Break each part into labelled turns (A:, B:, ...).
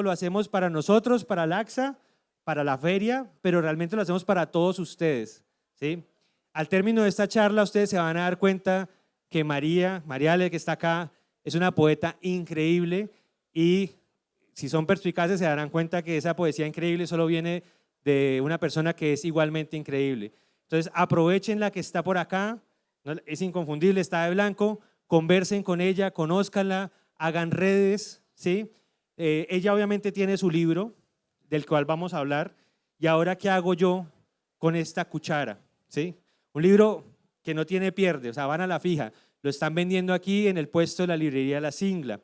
A: lo hacemos para nosotros, para Laxa, para la feria, pero realmente lo hacemos para todos ustedes, ¿sí? Al término de esta charla, ustedes se van a dar cuenta que Mariale, que está acá, es una poeta increíble y si son perspicaces se darán cuenta que esa poesía increíble solo viene de una persona que es igualmente increíble. Entonces, aprovechen la que está por acá, es inconfundible, está de blanco, conversen con ella, conózcanla, hagan redes, ¿sí? Ella obviamente tiene su libro, del cual vamos a hablar, y ahora, ¿qué hago yo con esta cuchara? ¿Sí? Un libro que no tiene pierde, o sea, van a la fija, lo están vendiendo aquí en el puesto de la librería La Singla.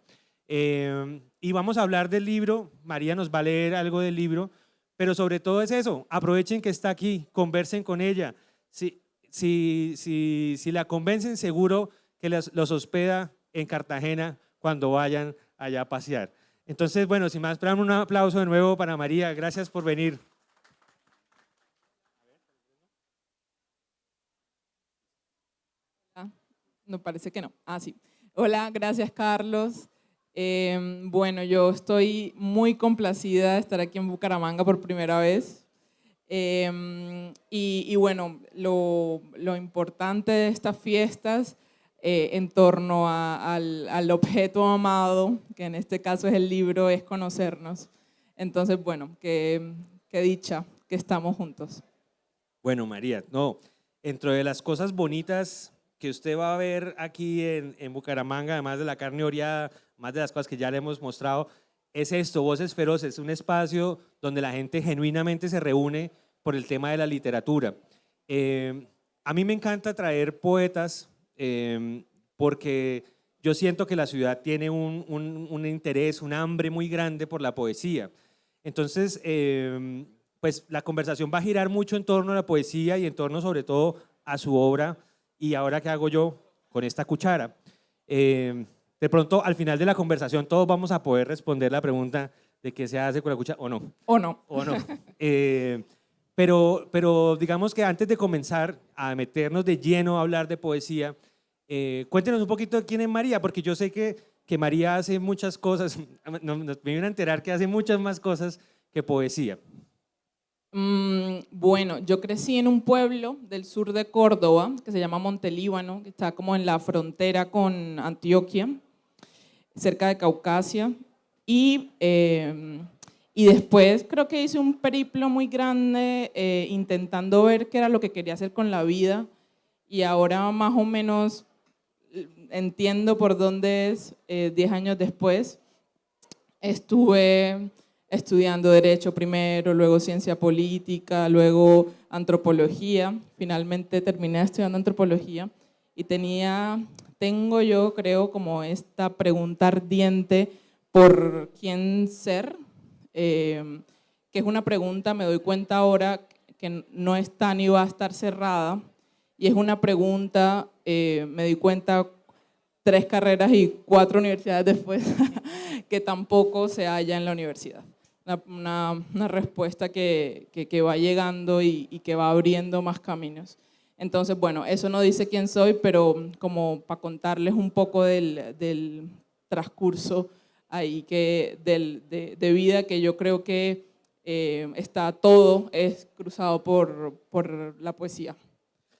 A: Y vamos a hablar del libro, María nos va a leer algo del libro, pero sobre todo es eso, aprovechen que está aquí, conversen con ella. Si la convencen, seguro que los hospeda en Cartagena cuando vayan allá a pasear. Entonces, bueno, sin más, un aplauso de nuevo para María, gracias por venir.
B: No, parece que no. Ah, sí. Hola, gracias Carlos. Bueno, yo estoy muy complacida de estar aquí en Bucaramanga por primera vez. Y bueno, lo importante de estas fiestas en torno al objeto amado, que en este caso es el libro, es conocernos. Entonces, bueno, qué dicha que estamos juntos.
A: Bueno, María, no, dentro de las cosas bonitas que usted va a ver aquí en Bucaramanga, además de la carne oreada, más de las cosas que ya le hemos mostrado, es esto, Voces Feroces, un espacio donde la gente genuinamente se reúne por el tema de la literatura. A mí me encanta traer poetas porque yo siento que la ciudad tiene un interés, un hambre muy grande por la poesía. Entonces, pues la conversación va a girar mucho en torno a la poesía y en torno sobre todo a su obra. Y ahora, ¿qué hago yo con esta cuchara? De pronto, al final de la conversación, todos vamos a poder responder la pregunta de qué se hace con la cuchara o no.
B: ¿O no?
A: O no. Pero digamos que antes de comenzar a meternos de lleno a hablar de poesía, cuéntenos un poquito de quién es María, porque yo sé que María hace muchas cosas, me vienen a enterar que hace muchas más cosas que poesía.
B: Bueno, yo crecí en un pueblo del sur de Córdoba que se llama Montelíbano, que está como en la frontera con Antioquia, cerca de Caucasia. Y después creo que hice un periplo muy grande intentando ver qué era lo que quería hacer con la vida. Y ahora más o menos entiendo por dónde es, 10 años después. Estuve estudiando Derecho primero, luego Ciencia Política, luego Antropología. Finalmente terminé estudiando Antropología y tengo yo creo como esta pregunta ardiente por quién ser, que es una pregunta, me doy cuenta ahora, que no está ni va a estar cerrada, y es una pregunta, me di cuenta 3 carreras y 4 universidades después, que tampoco se halla en la universidad. Una respuesta que va llegando y que va abriendo más caminos. Entonces, bueno, eso no dice quién soy, pero como para contarles un poco del transcurso ahí de vida, que yo creo que todo es cruzado por la poesía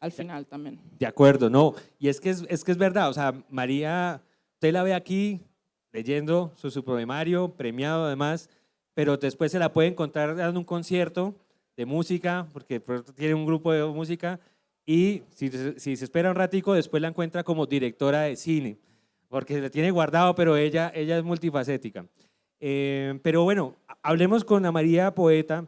B: al final también.
A: De acuerdo, no, y es que es verdad, o sea, María, usted la ve aquí leyendo su poemario, premiado además, pero después se la puede encontrar dando un concierto de música, porque tiene un grupo de música, y si se espera un ratico, después la encuentra como directora de cine, porque la tiene guardado, pero ella es multifacética. Pero bueno, hablemos con la María poeta.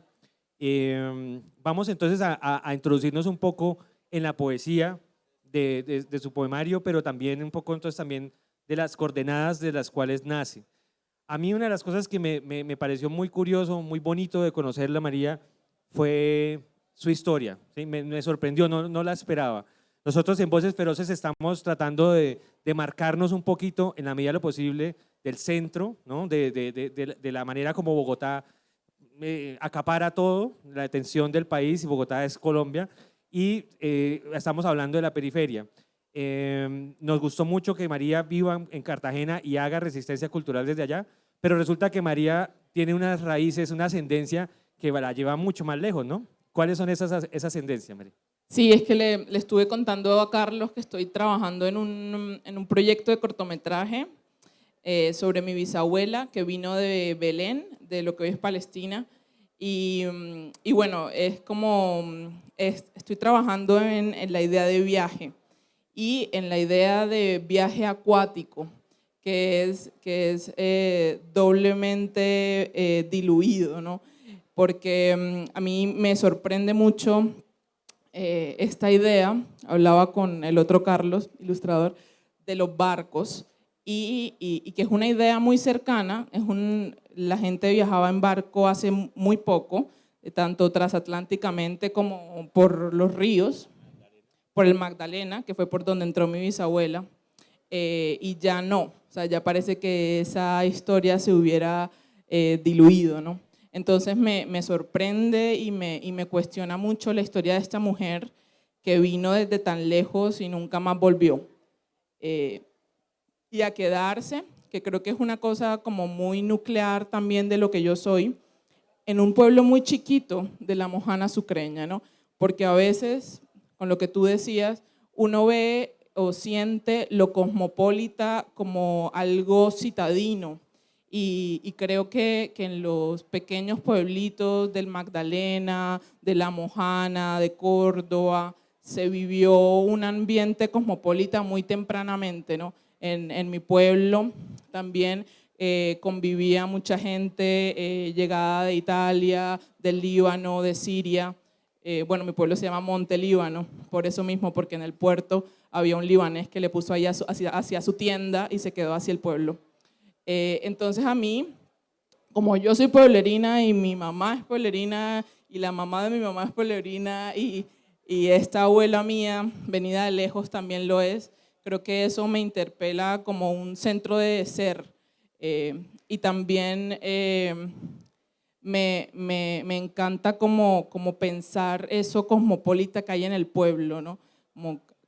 A: Vamos entonces a introducirnos un poco en la poesía de su poemario, pero también un poco entonces también de las coordenadas de las cuales nace. A mí una de las cosas que me pareció muy curioso, muy bonito de conocerla, María, fue su historia. ¿Sí? Me sorprendió, no la esperaba. Nosotros en Voces Feroces estamos tratando de marcarnos un poquito, en la medida de lo posible, del centro, ¿no? de la manera como Bogotá acapara todo, la atención del país, y Bogotá es Colombia, y estamos hablando de la periferia. Nos gustó mucho que María viva en Cartagena y haga resistencia cultural desde allá, pero resulta que María tiene unas raíces, una ascendencia que la lleva mucho más lejos, ¿no? ¿Cuáles son esas ascendencias, María?
B: Sí, es que le estuve contando a Carlos que estoy trabajando en un proyecto de cortometraje sobre mi bisabuela que vino de Belén, de lo que hoy es Palestina. Y bueno, es como, estoy trabajando en la idea de viaje y en la idea de viaje acuático, que es doblemente diluido, ¿no? Porque a mí me sorprende mucho esta idea, hablaba con el otro Carlos, ilustrador, de los barcos, y que es una idea muy cercana, la gente viajaba en barco hace muy poco, tanto transatlánticamente como por los ríos, por el Magdalena, que fue por donde entró mi bisabuela, y ya no, o sea, ya parece que esa historia se hubiera diluido, ¿no? Entonces me sorprende y me cuestiona mucho la historia de esta mujer que vino desde tan lejos y nunca más volvió. Y a quedarse, que creo que es una cosa como muy nuclear también de lo que yo soy, en un pueblo muy chiquito de la Mojana Sucreña, ¿no? Porque a veces, con lo que tú decías, uno ve o siente lo cosmopolita como algo citadino, y creo que en los pequeños pueblitos del Magdalena, de La Mojana, de Córdoba, se vivió un ambiente cosmopolita muy tempranamente, ¿no? En mi pueblo también convivía mucha gente llegada de Italia, del Líbano, de Siria. Bueno, mi pueblo se llama Monte Líbano, por eso mismo, porque en el puerto había un libanés que le puso ahí hacia su tienda y se quedó hacia el pueblo. Entonces a mí, como yo soy pueblerina y mi mamá es pueblerina y la mamá de mi mamá es pueblerina y esta abuela mía, venida de lejos, también lo es, creo que eso me interpela como un centro de ser. Y también me encanta como pensar eso cosmopolita que hay en el pueblo, ¿no?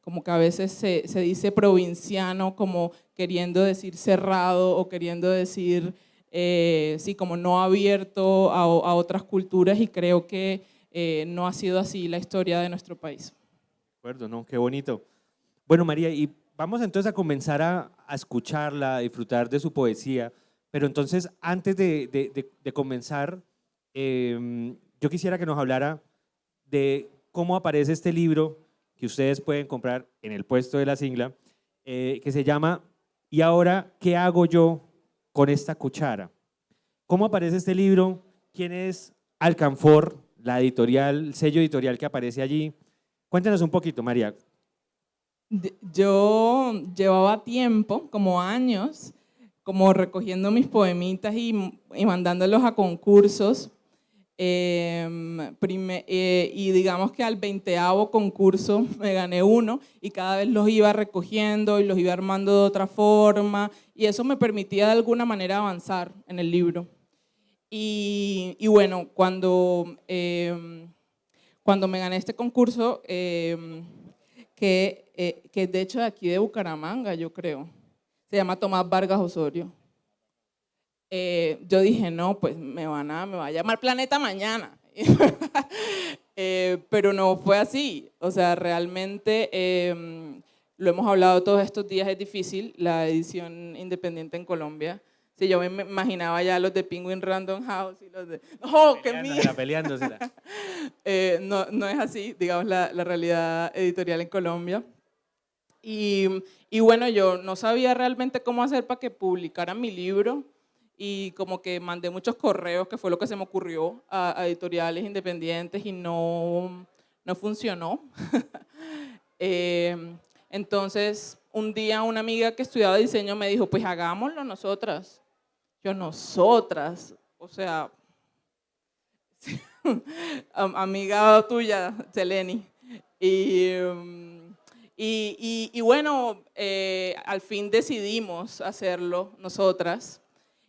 B: Como que a veces se dice provinciano como queriendo decir cerrado o queriendo decir, sí, como no abierto a otras culturas, y creo que no ha sido así la historia de nuestro país.
A: De acuerdo, ¿no? Qué bonito. Bueno, María, y vamos entonces a comenzar a escucharla, a disfrutar de su poesía, pero entonces antes de comenzar, yo quisiera que nos hablara de cómo aparece este libro que ustedes pueden comprar en el puesto de la Singla, que se llama ¿Y ahora qué hago yo con esta cuchara? ¿Cómo aparece este libro? ¿Quién es Alcanfor, la editorial, el sello editorial que aparece allí? Cuéntanos un poquito, María.
B: Yo llevaba tiempo, como años, como recogiendo mis poemitas y mandándolos a concursos. Y digamos que al 20º concurso me gané uno y cada vez los iba recogiendo y los iba armando de otra forma, y eso me permitía de alguna manera avanzar en el libro. Y bueno, cuando me gané este concurso, que es de hecho de aquí de Bucaramanga, yo creo, se llama Tomás Vargas Osorio. Yo dije, no, pues me va a llamar Planeta mañana. Pero no fue así. O sea, realmente lo hemos hablado todos estos días, es difícil la edición independiente en Colombia. Sí, yo me imaginaba ya los de Penguin Random House y los de... ¡Oh, qué miedo!
A: Peleándosela.
B: No es así, digamos, la realidad editorial en Colombia. Y bueno, yo no sabía realmente cómo hacer para que publicaran mi libro, y como que mandé muchos correos, que fue lo que se me ocurrió, a editoriales independientes, y no funcionó. Entonces, un día una amiga que estudiaba diseño me dijo, pues hagámoslo nosotras. Yo, nosotras, o sea, amiga tuya, Seleni. Y bueno, al fin decidimos hacerlo nosotras,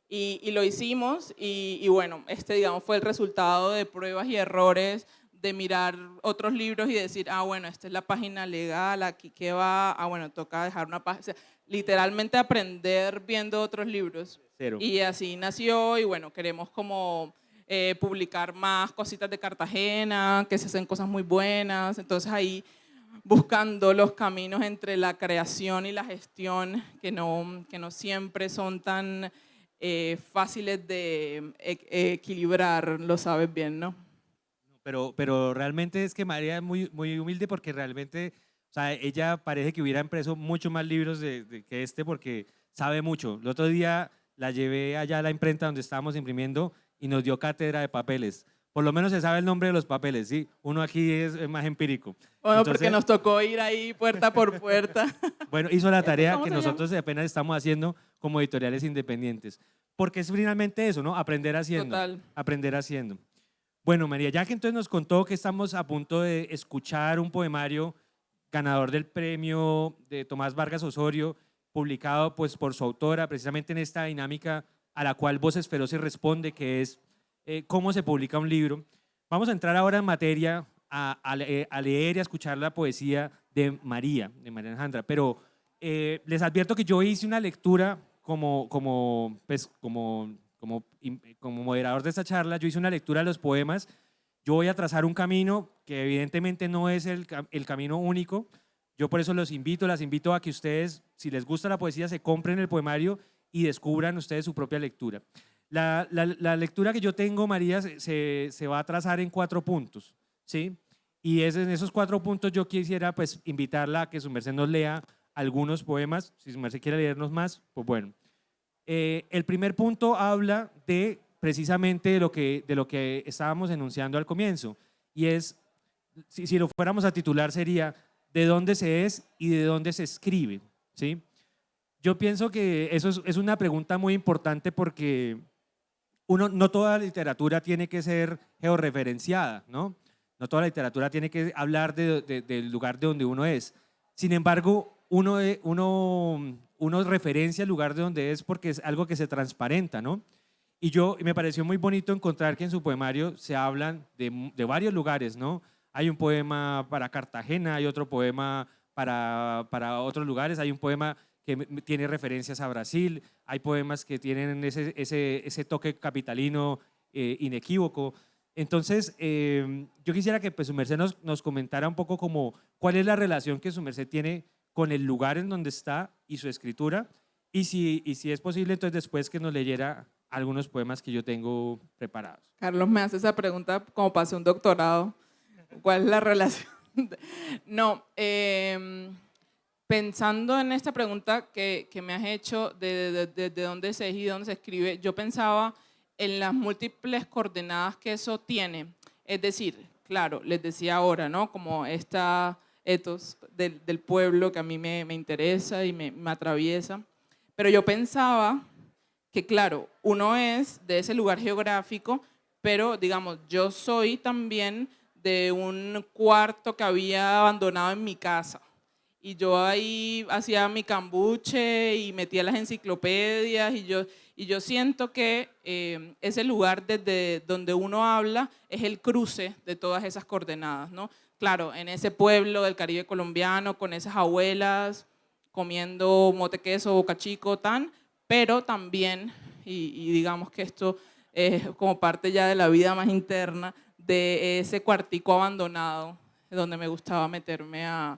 B: y lo hicimos, y bueno, digamos fue el resultado de pruebas y errores, de mirar otros libros y decir, bueno, esta es la página legal, aquí qué va, bueno, toca dejar una página, o sea, literalmente aprender viendo otros libros.
A: Cero.
B: Y así nació y bueno, queremos como publicar más cositas de Cartagena, que se hacen cosas muy buenas. Entonces ahí buscando los caminos entre la creación y la gestión que no siempre son tan fáciles de equilibrar, lo sabes bien, ¿no?
A: Pero realmente es que María es muy, muy humilde porque realmente, o sea, ella parece que hubiera impreso mucho más libros que este porque sabe mucho. El otro día la llevé allá a la imprenta donde estábamos imprimiendo y nos dio cátedra de papeles. Por lo menos se sabe el nombre de los papeles, ¿sí? Uno aquí es más empírico.
B: Bueno, porque
A: Entonces,
B: nos tocó ir ahí puerta por puerta.
A: bueno, hizo la
B: ¿Este
A: tarea
B: cómo
A: que
B: se llama?
A: nosotros apenas estamos haciendo como editoriales independientes. Porque es finalmente eso, ¿no? Aprender haciendo,
B: Total.
A: aprender haciendo. Bueno, María, ya que entonces nos contó que estamos a punto de escuchar un poemario ganador del premio de Tomás Vargas Osorio, publicado pues por su autora, precisamente en esta dinámica a la cual Voces Feroces responde, que es cómo se publica un libro. Vamos a entrar ahora en materia a leer y a escuchar la poesía de María Alejandra, pero les advierto que yo hice una lectura como moderador de esta charla, yo hice una lectura de los poemas. Yo voy a trazar un camino que evidentemente no es el camino único. Yo por eso las invito a que ustedes, si les gusta la poesía, se compren el poemario y descubran ustedes su propia lectura. La lectura que yo tengo, María, se va a trazar en 4 puntos, ¿sí? Y en esos 4 puntos yo quisiera pues invitarla a que su merced nos lea algunos poemas. Si su merced quiere leernos más, pues bueno. El primer punto habla de precisamente de lo que estábamos enunciando al comienzo, y es, si lo fuéramos a titular, sería ¿de dónde se es y de dónde se escribe? ¿Sí? Yo pienso que eso es una pregunta muy importante porque no toda la literatura tiene que ser georreferenciada, ¿no? No toda la literatura tiene que hablar del lugar de donde uno es. Sin embargo, uno referencia el lugar de donde es porque es algo que se transparenta, ¿no? Y me pareció muy bonito encontrar que en su poemario se hablan de varios lugares, ¿no? Hay un poema para Cartagena, hay otro poema para otros lugares, hay un poema que tiene referencias a Brasil, hay poemas que tienen ese toque capitalino inequívoco. Entonces, yo quisiera que pues, su merced nos comentara un poco como cuál es la relación que su merced tiene con el lugar en donde está y su escritura, y si es posible, entonces después que nos leyera algunos poemas que yo tengo preparados.
B: Carlos me hace esa pregunta como para hacer un doctorado. ¿Cuál es la relación? No, pensando en esta pregunta que me has hecho de dónde se es y dónde se escribe, yo pensaba en las múltiples coordenadas que eso tiene. Es decir, claro, les decía ahora, ¿no? Como esta etos del pueblo que a mí me interesa y me atraviesa. Pero yo pensaba que, claro, uno es de ese lugar geográfico, pero digamos, yo soy también de un cuarto que había abandonado en mi casa. Y yo ahí hacía mi cambuche y metía las enciclopedias y yo siento que ese lugar desde donde uno habla es el cruce de todas esas coordenadas, ¿no? Claro, en ese pueblo del Caribe colombiano, con esas abuelas comiendo mote queso, boca chico, tan, pero también, y digamos que esto es como parte ya de la vida más interna, de ese cuartico abandonado donde me gustaba meterme a,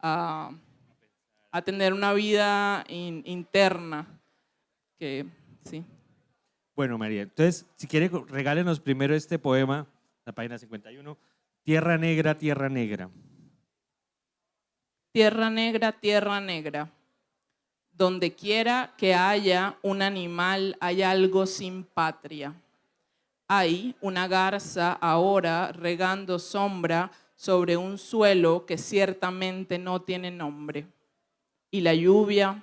B: a tener una vida interna, que sí.
A: Bueno, María, entonces, si quiere, regálenos primero este poema, la página 51, Tierra Negra, Tierra Negra.
B: Tierra negra, donde quiera que haya un animal, hay algo sin patria. Hay una garza ahora regando sombra sobre un suelo que ciertamente no tiene nombre. Y la lluvia,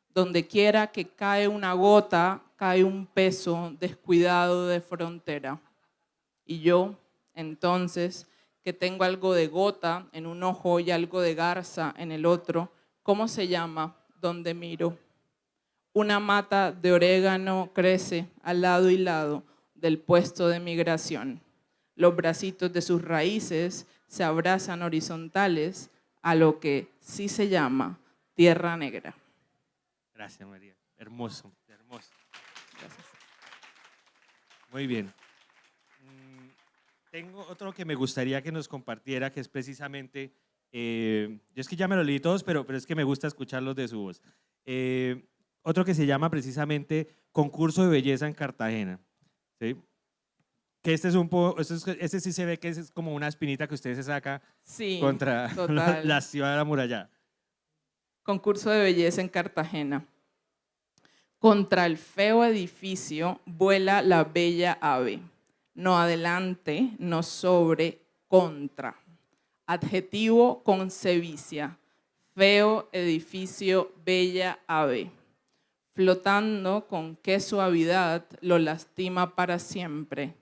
B: donde quiera que cae una gota, cae un peso descuidado de frontera. Y yo, entonces, que tengo algo de gota en un ojo y algo de garza en el otro, ¿cómo se llama? Donde miro. Una mata de orégano crece al lado y lado del puesto de migración. Los bracitos de sus raíces se abrazan horizontales a lo que sí se llama tierra negra.
A: Gracias, María. Hermoso, hermoso.
B: Gracias.
A: Muy bien. Tengo otro que me gustaría que nos compartiera, que es precisamente, yo es que ya me lo leí todos, pero es que me gusta escucharlos de su voz. Otro que se llama precisamente Concurso de Belleza en Cartagena. ¿Sí? Que este es un poco, este sí se ve que es como una espinita que usted se saca
B: Sí,
A: contra la
B: total.
A: ciudad amurallada.
B: Concurso de belleza en Cartagena. Contra el feo edificio vuela la bella ave. No adelante, no sobre, contra. Adjetivo con sevicia. Feo edificio, bella ave. Flotando con qué suavidad lo lastima para siempre.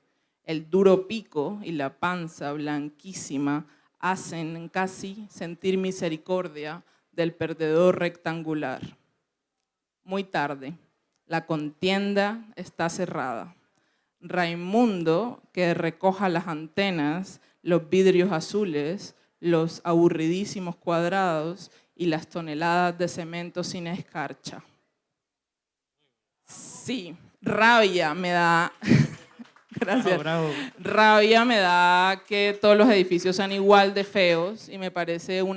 B: El duro pico y la panza blanquísima hacen casi sentir misericordia del perdedor rectangular. Muy tarde, la contienda está cerrada. Raimundo, que recoja las antenas, los vidrios azules, los aburridísimos cuadrados y las toneladas de cemento sin escarcha. Sí, rabia me da. Gracias.
A: Bravo, bravo.
B: Rabia me da que todos los edificios sean igual de feos y me parece como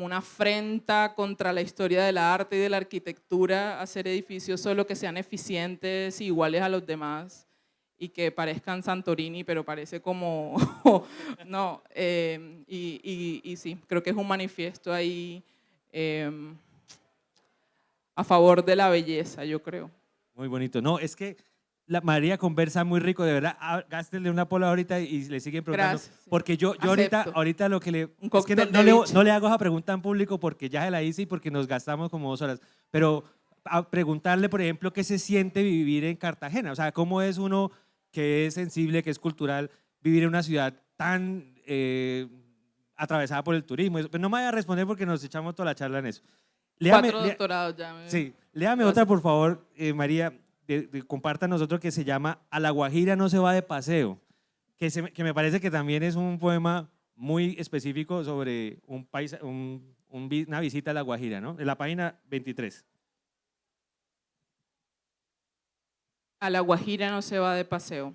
B: una afrenta contra la historia del arte y de la arquitectura hacer edificios solo que sean eficientes y iguales a los demás y que parezcan Santorini, pero parece como... no, y sí, creo que es un manifiesto ahí a favor de la belleza, yo creo.
A: Muy bonito. No, es que la María conversa muy rico, de verdad. Gástenle una pola ahorita y le siguen preguntando.
B: Gracias. Sí.
A: Porque yo
B: Acepto.
A: ahorita lo que le...
B: Un
A: Es que no,
B: cóctel de biche.
A: no le hago esa pregunta en público porque ya se la hice y porque nos gastamos como 2 horas. Pero a preguntarle, por ejemplo, qué se siente vivir en Cartagena. O sea, cómo es uno que es sensible, que es cultural, vivir en una ciudad tan atravesada por el turismo. Pero no me vaya a responder porque nos echamos toda la charla en eso.
B: 4 doctorados ya.
A: Sí, léame otra, por favor, María. Compártanos otro que se llama A la Guajira no se va de paseo, que me parece que también es un poema muy específico sobre una visita a la Guajira, ¿no? En la página 23.
B: A la Guajira no se va de paseo.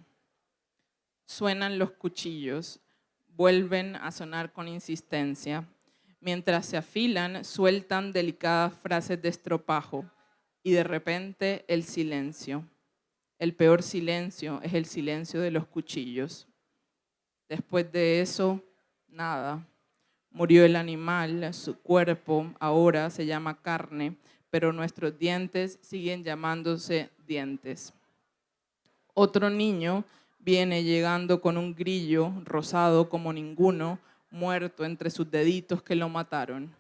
B: Suenan los cuchillos, vuelven a sonar con insistencia. Mientras se afilan, sueltan delicadas frases de estropajo y de repente el silencio. El peor silencio es el silencio de los cuchillos. Después de eso, nada. Murió el animal, su cuerpo ahora se llama carne, pero nuestros dientes siguen llamándose dientes. Otro niño viene llegando con un grillo rosado como ninguno, muerto entre sus deditos que lo mataron.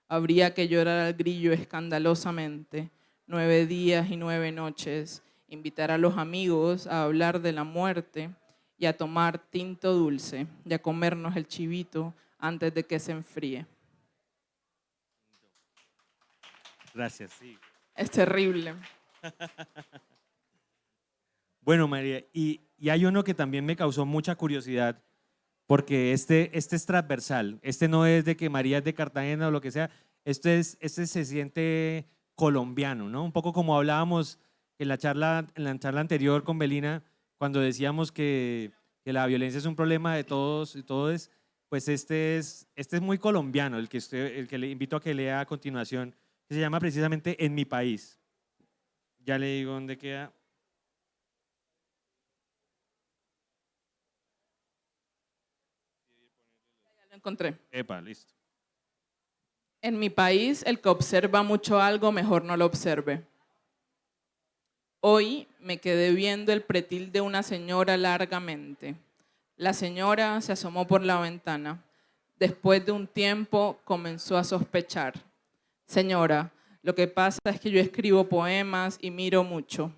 B: Habría que llorar al grillo escandalosamente, 9 días y 9 noches, invitar a los amigos a hablar de la muerte y a tomar tinto dulce y a comernos el chivito antes de que se enfríe.
A: Gracias, sí.
B: Es terrible.
A: Bueno, María, y hay uno que también me causó mucha curiosidad, porque este es transversal. Este no es de que María es de Cartagena o lo que sea. Este se siente colombiano, ¿no? Un poco como hablábamos en la charla anterior con Belina, cuando decíamos que la violencia es un problema de todos y todos, pues este es muy colombiano, el que le invito a que lea a continuación, que se llama precisamente En mi país. Ya le digo dónde queda.
B: Ya lo encontré.
A: Epa, listo.
B: En mi país, el que observa mucho algo, mejor no lo observe. Hoy me quedé viendo el pretil de una señora largamente. La señora se asomó por la ventana. Después de un tiempo comenzó a sospechar. Señora, lo que pasa es que yo escribo poemas y miro mucho.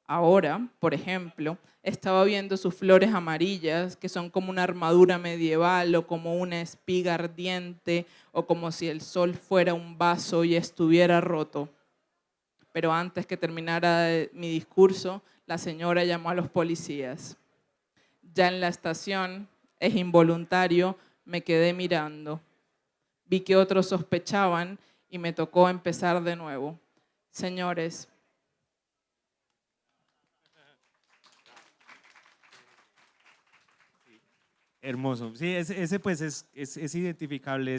B: Ahora, por ejemplo, estaba viendo sus flores amarillas, que son como una armadura medieval o como una espiga ardiente o como si el sol fuera un vaso y estuviera roto. Pero antes que terminara mi discurso, la señora llamó a los policías. Ya en la estación, es involuntario, me quedé mirando. Vi que otros sospechaban y me tocó empezar de nuevo. Señores,
A: Hermoso. Sí, ese pues es identificable,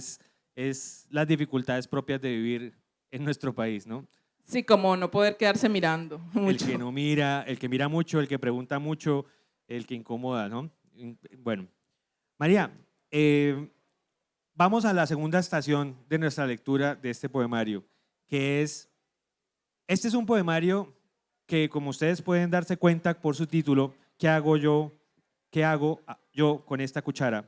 A: es las dificultades propias de vivir en nuestro país, ¿no?
B: Sí, como no poder quedarse mirando
A: El que
B: mucho.
A: no mira, el que mira mucho, el que pregunta mucho, el que incomoda, ¿no? Bueno, María, eh, vamos a la segunda estación de nuestra lectura de este poemario, que este es un poemario que, como ustedes pueden darse cuenta por su título, ¿qué hago yo? ¿Qué hago yo con esta cuchara?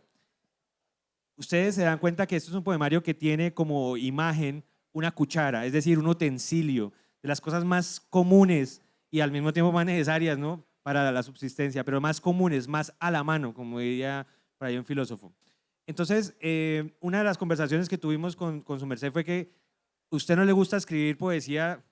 A: Ustedes se dan cuenta que esto es un poemario que tiene como imagen una cuchara, es decir, un utensilio de las cosas más comunes y al mismo tiempo más necesarias, ¿no? Para la subsistencia, pero más comunes, más a la mano, como diría por ahí un filósofo. Entonces, una de las conversaciones que tuvimos con su merced fue que a usted no le gusta escribir poesía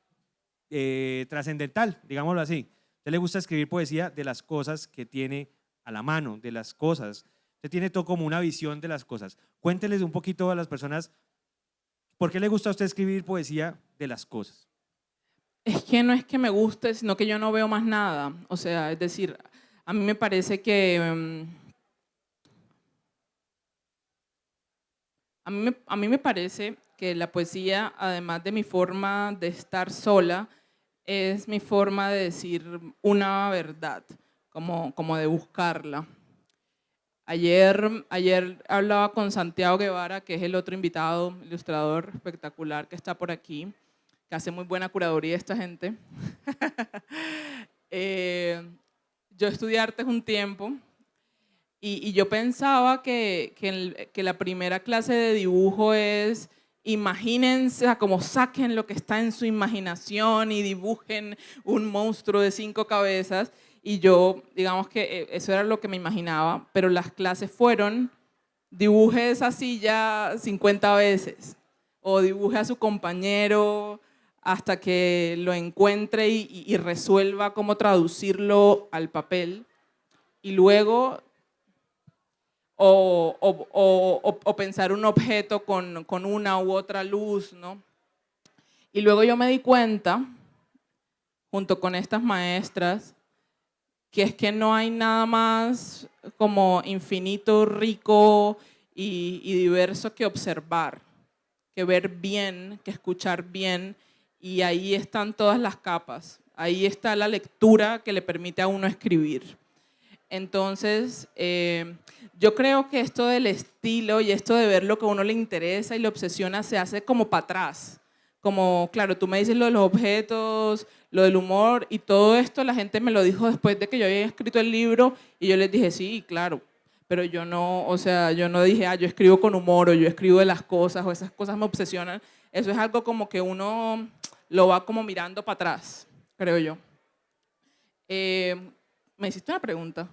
A: trascendental, digámoslo así. A usted le gusta escribir poesía de las cosas que tiene a la mano, de las cosas. Usted tiene todo como una visión de las cosas. Cuénteles un poquito a las personas por qué le gusta a usted escribir poesía de las cosas.
B: Es que no es que me guste, sino que yo no veo más nada. O sea, es decir, a mí me parece que a mí me parece que la poesía, además de mi forma de estar sola, es mi forma de decir una verdad, como de buscarla. Ayer hablaba con Santiago Guevara, que es el otro invitado, ilustrador espectacular que está por aquí, que hace muy buena curaduría esta gente. Yo estudié artes un tiempo y yo pensaba que la primera clase de dibujo es imagínense, como saquen lo que está en su imaginación y dibujen un monstruo de 5 cabezas. Y yo, digamos que eso era lo que me imaginaba, pero las clases fueron, dibuje esa silla 50 veces o dibuje a su compañero hasta que lo encuentre y resuelva cómo traducirlo al papel. Y luego o pensar un objeto con una u otra luz, ¿no? Y luego yo me di cuenta, junto con estas maestras, que es que no hay nada más como infinito, rico y diverso que observar, que ver bien, que escuchar bien, y ahí están todas las capas. Ahí está la lectura que le permite a uno escribir. Entonces, yo creo que esto del estilo y esto de ver lo que a uno le interesa y le obsesiona se hace como para atrás. Como, claro, tú me dices lo de los objetos, lo del humor y todo esto, la gente me lo dijo después de que yo había escrito el libro y yo les dije, sí, claro, pero yo no, o sea, yo no dije, yo escribo con humor o yo escribo de las cosas o esas cosas me obsesionan. Eso es algo como que uno lo va como mirando para atrás, creo yo. Me hiciste una pregunta.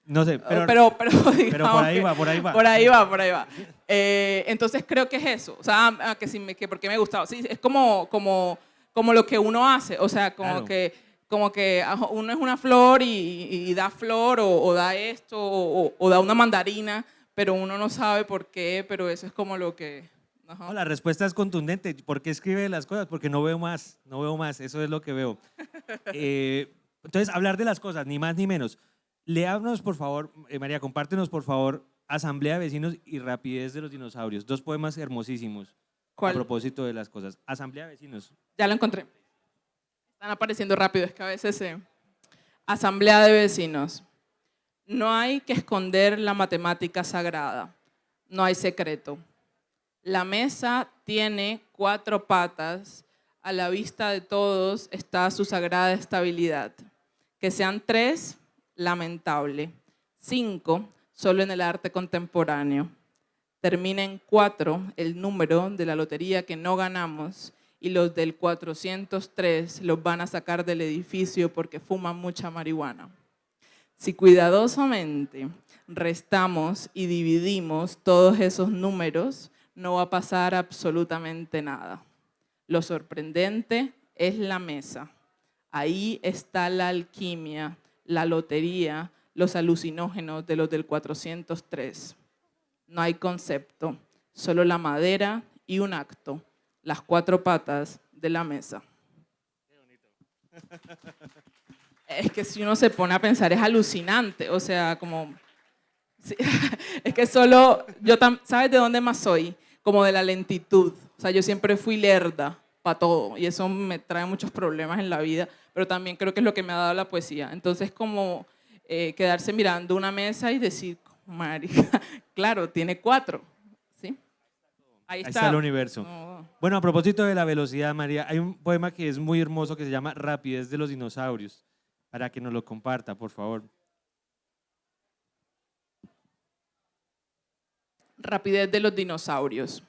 A: No sé, pero
B: Digamos
A: por ahí va, por ahí va.
B: por ahí va, por ahí va. Entonces creo que es eso, o sea, que porque me gustaba, sí, es como lo que uno hace, o sea,
A: Claro.
B: como que uno es una flor y da flor o da esto o da una mandarina, pero uno no sabe por qué, pero eso es como lo que... Ajá.
A: No, la respuesta es contundente. ¿Por qué escribe las cosas? Porque no veo más, no veo más. Eso es lo que veo. Entonces, hablar de las cosas, ni más ni menos. Léanos, por favor, María, compártenos, por favor, Asamblea de Vecinos y Rapidez de los Dinosaurios. Dos poemas hermosísimos a
B: ¿Cuál?
A: propósito de las cosas. Asamblea de Vecinos.
B: Ya lo encontré. Están apareciendo rápido, es que a veces... Asamblea de Vecinos. No hay que esconder la matemática sagrada. No hay secreto. La mesa tiene 4 patas. A la vista de todos está su sagrada estabilidad. Que sean 3, lamentable. 5, solo en el arte contemporáneo. Termina en 4, el número de la lotería que no ganamos, y los del 403 los van a sacar del edificio porque fuman mucha marihuana. Si cuidadosamente restamos y dividimos todos esos números, no va a pasar absolutamente nada. Lo sorprendente es la mesa. Ahí está la alquimia, la lotería, los alucinógenos de los del 403. No hay concepto, solo la madera y un acto, las 4 patas de la mesa.
A: Qué bonito.
B: Es que si uno se pone a pensar es alucinante, o sea, como Sí, es que solo, ¿sabes de dónde más soy? Como de la lentitud. O sea, yo siempre fui lerda para todo y eso me trae muchos problemas en la vida, pero también creo que es lo que me ha dado la poesía. Entonces, como quedarse mirando una mesa y decir, marica, claro, tiene 4, ¿sí? Ahí
A: Ahí está el
B: está.
A: universo.
B: No.
A: Bueno, a propósito de la velocidad, María, hay un poema que es muy hermoso que se llama Rapidez de los dinosaurios, para que nos lo comparta, por favor.
B: Rapidez de los dinosaurios.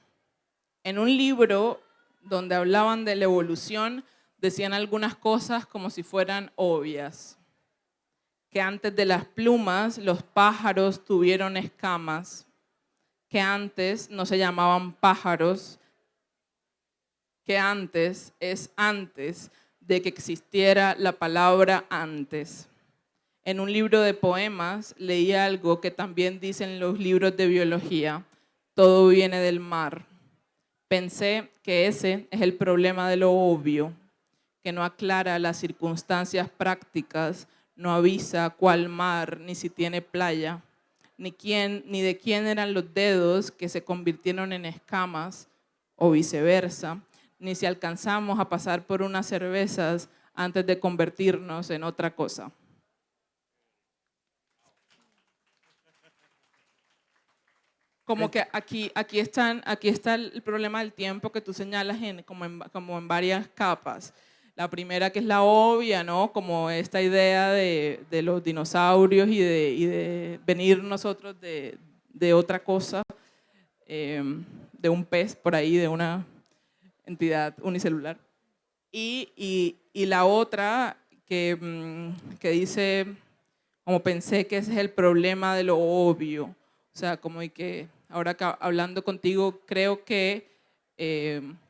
B: En un libro donde hablaban de la evolución, decían algunas cosas como si fueran obvias. Que antes de las plumas los pájaros tuvieron escamas, que antes no se llamaban pájaros, que antes es antes de que existiera la palabra antes. En un libro de poemas leí algo que también dicen los libros de biología, todo viene del mar. Pensé que ese es el problema de lo obvio, que no aclara las circunstancias prácticas, no avisa cuál mar, ni si tiene playa, ni de quién eran los dedos que se convirtieron en escamas o viceversa, ni si alcanzamos a pasar por unas cervezas antes de convertirnos en otra cosa. Como que aquí está el problema del tiempo que tú señalas como en varias capas. La primera que es la obvia, ¿no? Como esta idea de los dinosaurios y de venir nosotros de otra cosa, de un pez por ahí, de una entidad unicelular. Y la otra que dice, como pensé que ese es el problema de lo obvio. O sea, como y que ahora hablando contigo, creo que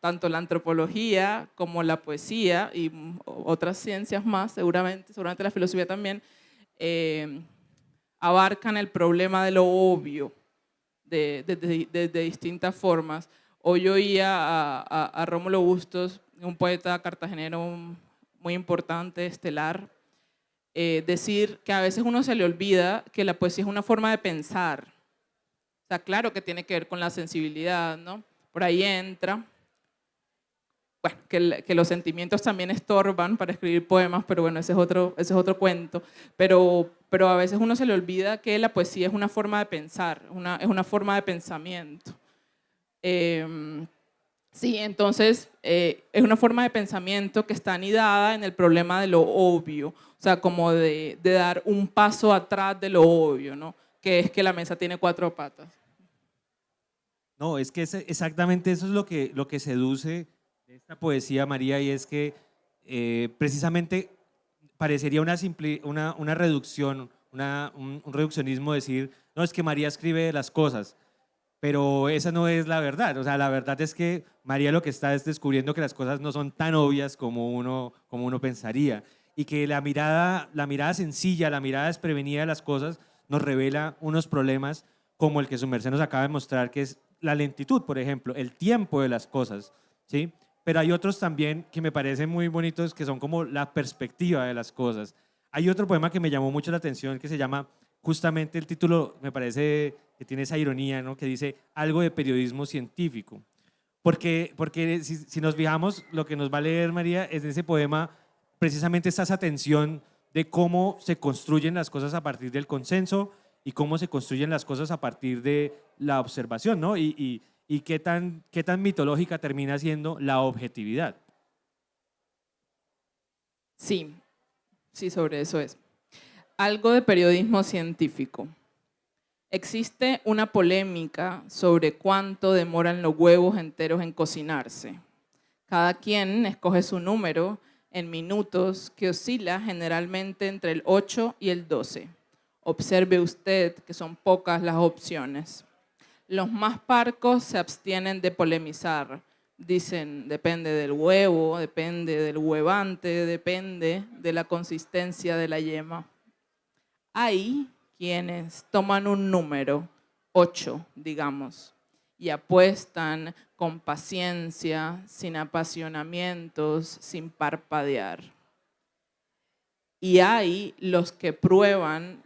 B: tanto la antropología como la poesía y otras ciencias más, seguramente la filosofía también, abarcan el problema de lo obvio de distintas formas. Hoy yo oía a Rómulo Bustos, un poeta cartagenero muy importante, estelar, decir que a veces uno se le olvida que la poesía es una forma de pensar. O sea, claro que tiene que ver con la sensibilidad, ¿no? Por ahí entra. Bueno, que los sentimientos también estorban para escribir poemas, pero bueno, ese es otro cuento. Pero a veces uno se le olvida que la poesía es una forma de pensar, es una forma de pensamiento. Sí, entonces es una forma de pensamiento que está anidada en el problema de lo obvio, o sea, como de dar un paso atrás de lo obvio, ¿no? Que es que la mesa tiene 4 patas.
A: No, es que exactamente eso es lo que seduce de esta poesía, María, y es que precisamente parecería una reducción, un reduccionismo decir, no, es que María escribe de las cosas, pero esa no es la verdad. O sea, la verdad es que María lo que está es descubriendo que las cosas no son tan obvias como uno pensaría y que la mirada sencilla, la mirada desprevenida de las cosas nos revela unos problemas como el que su merced nos acaba de mostrar, que es la lentitud, por ejemplo, el tiempo de las cosas, ¿sí? Pero hay otros también que me parecen muy bonitos, que son como la perspectiva de las cosas. Hay otro poema que me llamó mucho la atención que se llama, justamente el título me parece que tiene esa ironía, ¿no? Que dice algo de periodismo científico. Porque si nos fijamos, lo que nos va a leer María es en ese poema precisamente esa tensión de cómo se construyen las cosas a partir del consenso y cómo se construyen las cosas a partir de la observación, ¿no? Y qué tan mitológica termina siendo la objetividad.
B: Sí, sí, sobre eso es. Algo de periodismo científico. Existe una polémica sobre cuánto demoran los huevos enteros en cocinarse. Cada quien escoge su número en minutos que oscila generalmente entre el 8 y el 12. Observe usted que son pocas las opciones. Los más parcos se abstienen de polemizar. Dicen, depende del huevo, depende del huevante, depende de la consistencia de la yema. Hay quienes toman un número, 8, digamos, y apuestan con paciencia, sin apasionamientos, sin parpadear. y hay los que prueban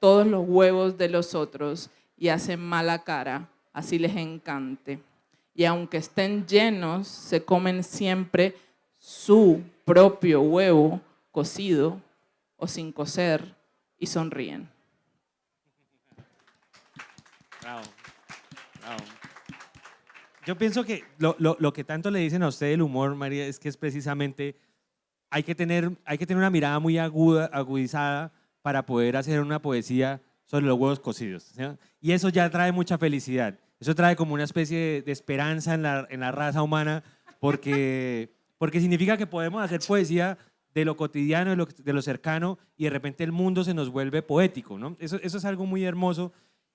B: todos los huevos de los otros y hacen mala cara, así les encante. Y aunque estén llenos, se comen siempre su propio huevo cocido o sin cocer y sonríen.
A: Bravo, bravo. Yo pienso que lo que tanto le dicen a usted el humor, María, es que es precisamente, hay que tener una mirada muy aguda, agudizada para poder hacer una poesía sobre los huevos cocidos, ¿sí? Y eso ya trae mucha felicidad. Eso trae como una especie de esperanza en la raza humana, porque significa que podemos hacer poesía de lo cotidiano, de lo cercano, y de repente el mundo se nos vuelve poético, ¿no? Eso es algo muy hermoso,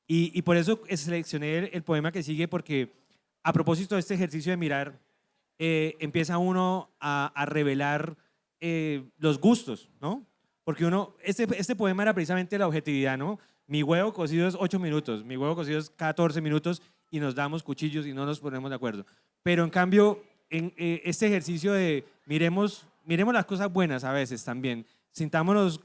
A: y por eso seleccioné el poema que sigue, porque a propósito de este ejercicio de mirar, empieza uno a revelar los gustos, ¿no? Porque este poema era precisamente la objetividad, ¿no? Mi huevo cocido es 8 minutos, mi huevo cocido es 14 minutos y nos damos cuchillos y no nos ponemos de acuerdo. Pero en cambio, en este ejercicio de miremos las cosas buenas a veces también, sintámonos,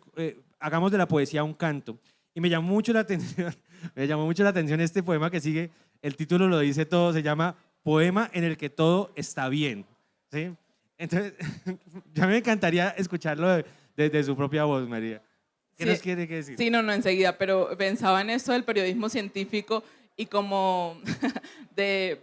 A: hagamos de la poesía un canto. Y me llamó mucho la atención, me llamó mucho la atención este poema que sigue, el título lo dice todo, se llama Poema en el que todo está bien, ¿sí? Entonces, ya me encantaría escucharlo de su propia voz, María. ¿Qué
B: Sí,
A: nos quiere que decir?
B: sí, no, enseguida, pero pensaba en eso del periodismo científico y como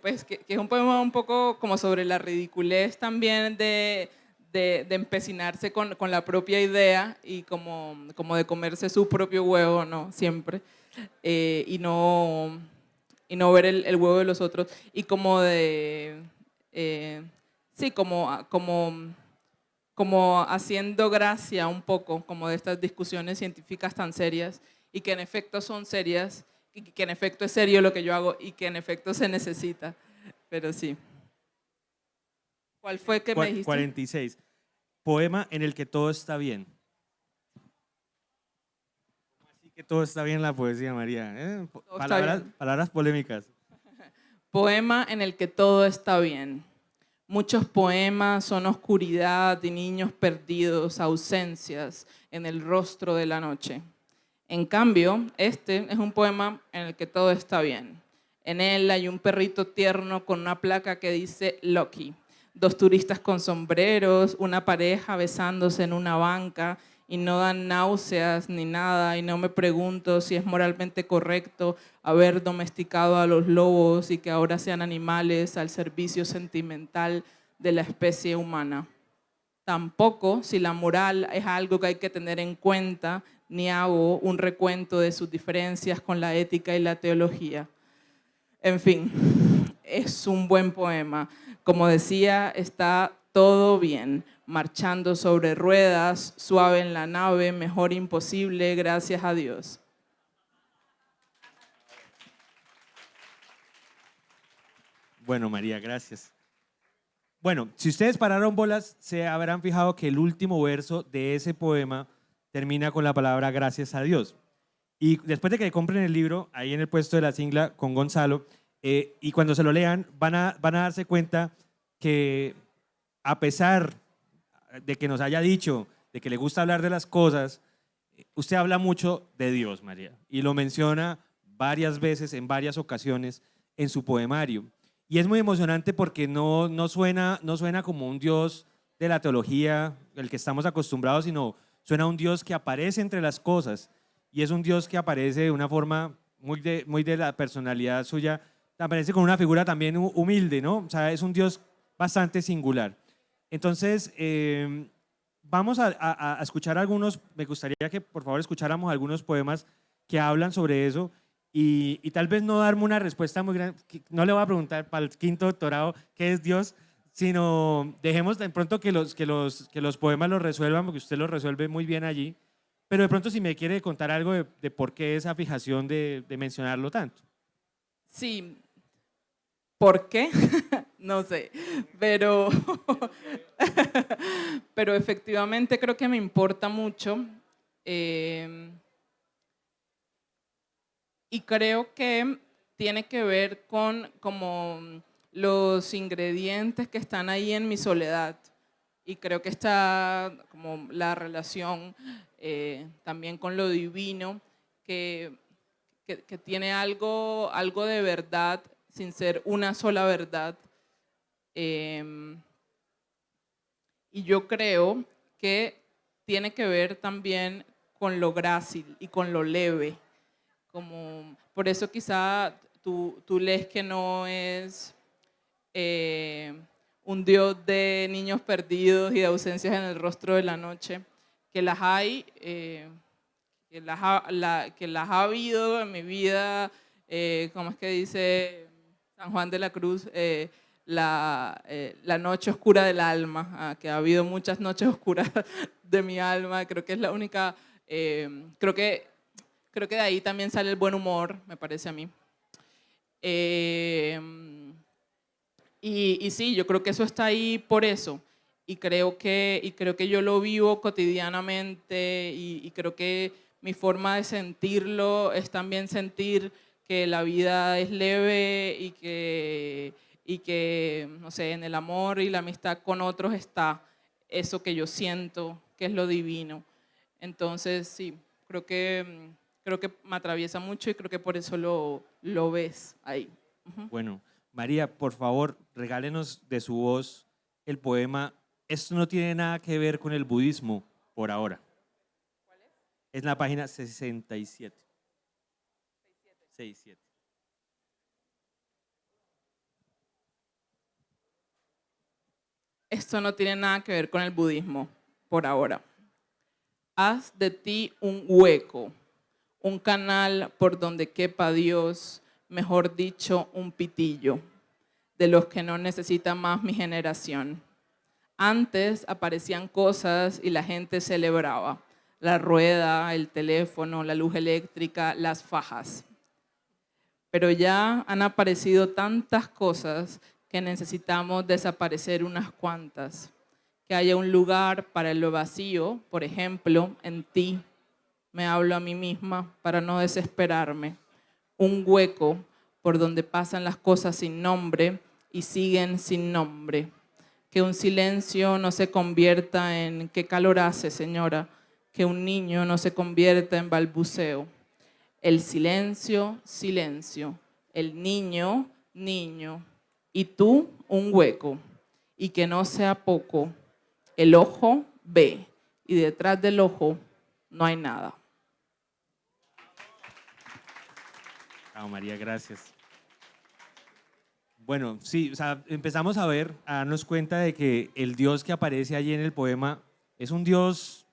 B: pues que es un poema un poco como sobre la ridiculez también de empecinarse con la propia idea y como de comerse su propio huevo, ¿no? Siempre, y no ver el huevo de los otros y como sí, como haciendo gracia un poco como de estas discusiones científicas tan serias y que en efecto son serias y que en efecto es serio lo que yo hago y que en efecto se necesita. Pero sí. ¿Cuál fue que me dijiste?
A: 46. Poema en el que todo está bien. Así que todo está bien en la poesía, María.
B: Todo está bien.
A: Palabras polémicas.
B: Poema en el que todo está bien. Muchos poemas son oscuridad y niños perdidos, ausencias en el rostro de la noche. En cambio, este es un poema en el que todo está bien. En él hay un perrito tierno con una placa que dice Lucky, dos turistas con sombreros, una pareja besándose en una banca y no dan náuseas ni nada y no me pregunto si es moralmente correcto haber domesticado a los lobos y que ahora sean animales al servicio sentimental de la especie humana. Tampoco si la moral es algo que hay que tener en cuenta, ni hago un recuento de sus diferencias con la ética y la teología. En fin, es un buen poema. Como decía, está todo bien, marchando sobre ruedas, suave en la nave, mejor imposible, gracias a Dios.
A: Bueno, María, gracias. Bueno, si ustedes pararon bolas, se habrán fijado que el último verso de ese poema termina con la palabra gracias a Dios. Y después de que compren el libro, ahí en el puesto de la Singla con Gonzalo, y cuando se lo lean, van a darse cuenta que a pesar de que nos haya dicho, de que le gusta hablar de las cosas, usted habla mucho de Dios, María, y lo menciona varias veces, en varias ocasiones, en su poemario. Y es muy emocionante porque no suena como un Dios de la teología, el que estamos acostumbrados, sino suena a un Dios que aparece entre las cosas. Y es un Dios que aparece de una forma muy de la personalidad suya, aparece con una figura también humilde, ¿no? O sea, es un Dios bastante singular. Entonces, vamos a escuchar algunos, me gustaría que por favor escucháramos algunos poemas que hablan sobre eso y tal vez no darme una respuesta muy grande, no le voy a preguntar para el quinto doctorado qué es Dios, sino dejemos de pronto que los poemas los resuelvan, porque usted los resuelve muy bien allí, pero de pronto si me quiere contar algo de por qué esa fijación de mencionarlo tanto.
B: Sí, ¿por qué? No sé, pero, pero efectivamente creo que me importa mucho y creo que tiene que ver con como los ingredientes que están ahí en mi soledad. y creo que está como la relación también con lo divino, que tiene algo de verdad sin ser una sola verdad. Y yo creo que tiene que ver también con lo grácil y con lo leve. Como, por eso quizá tú lees que no es un Dios de niños perdidos y de ausencias en el rostro de la noche, que las hay, que las ha habido en mi vida, ¿cómo es que dice San Juan de la Cruz? La noche oscura del alma, que ha habido muchas noches oscuras de mi alma, creo que es la única, creo que de ahí también sale el buen humor, me parece a mí. Y sí, yo creo que eso está ahí por eso. Y creo que yo lo vivo cotidianamente y creo que mi forma de sentirlo es también sentir que la vida es leve y que, no sé, en el amor y la amistad con otros está eso que yo siento, que es lo divino. Entonces, sí, creo que me atraviesa mucho y creo que por eso lo ves ahí.
A: Bueno, María, por favor, regálenos de su voz el poema. Esto no tiene nada que ver con el budismo por ahora.
B: ¿Cuál es?
A: Es la página 67. 67.
B: Esto no tiene nada que ver con el budismo por ahora. Haz de ti un hueco, un canal por donde quepa Dios, mejor dicho, un pitillo, de los que no necesita más mi generación. Antes aparecían cosas y la gente celebraba. La rueda, el teléfono, la luz eléctrica, las fajas. Pero ya han aparecido tantas cosas que necesitamos desaparecer unas cuantas. Que haya un lugar para lo vacío, por ejemplo, en ti. Me hablo a mí misma para no desesperarme. Un hueco por donde pasan las cosas sin nombre y siguen sin nombre. Que un silencio no se convierta en ¿qué calor hace, señora? Que un niño no se convierta en balbuceo. El silencio, silencio. El niño, niño. Y tú, un hueco. Y que no sea poco. El ojo ve. Y detrás del ojo no hay nada.
A: Chao, María, gracias. Bueno, sí, o sea, empezamos a darnos cuenta de que el Dios que aparece allí en el poema es un Dios,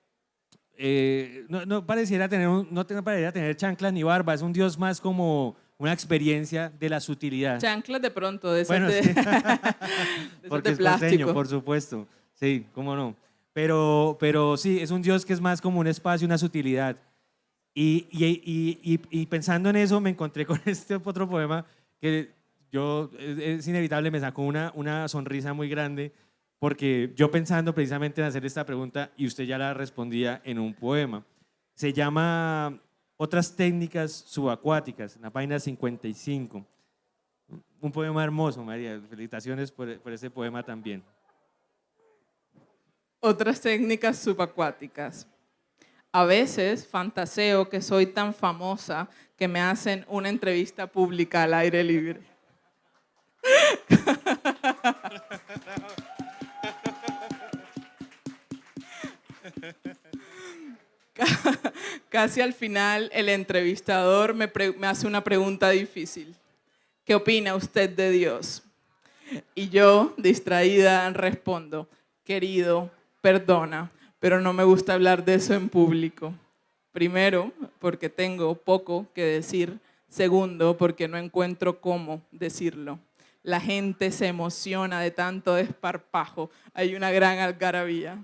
A: no pareciera tener chanclas ni barba, es un Dios más como una experiencia de la sutilidad.
B: Chanclas de pronto, de esas
A: Bueno,
B: de,
A: sí,
B: de, esas
A: porque
B: de
A: es costeño,
B: plástico.
A: por supuesto, sí, cómo no. Pero sí, es un Dios que es más como un espacio, una sutilidad. Y pensando en eso, me encontré con este otro poema que es inevitable, me sacó una sonrisa muy grande, porque yo pensando precisamente en hacer esta pregunta y usted ya la respondía en un poema. Se llama Otras técnicas subacuáticas, en la página 55. Un poema hermoso, María. Felicitaciones por ese poema también.
B: Otras técnicas subacuáticas. A veces fantaseo que soy tan famosa que me hacen una entrevista pública al aire libre. Casi al final el entrevistador me hace una pregunta difícil. ¿Qué opina usted de Dios? Y yo, distraída, respondo, querido, perdona, pero no me gusta hablar de eso en público. Primero, porque tengo poco que decir. Segundo, porque no encuentro cómo decirlo. La gente se emociona de tanto desparpajo. Hay una gran algarabía.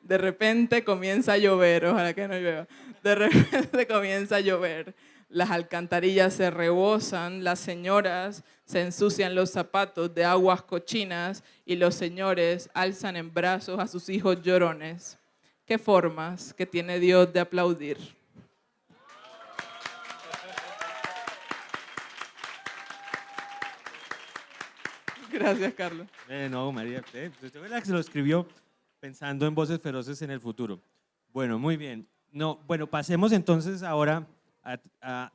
B: De repente comienza a llover, ojalá que no llueva. De repente comienza a llover. Las alcantarillas se rebosan, las señoras se ensucian los zapatos de aguas cochinas y los señores alzan en brazos a sus hijos llorones. ¿Qué formas que tiene Dios de aplaudir? Gracias, Carlos.
A: No, María, usted fue la que se lo escribió pensando en voces feroces en el futuro. Bueno, muy bien. No, bueno, pasemos entonces ahora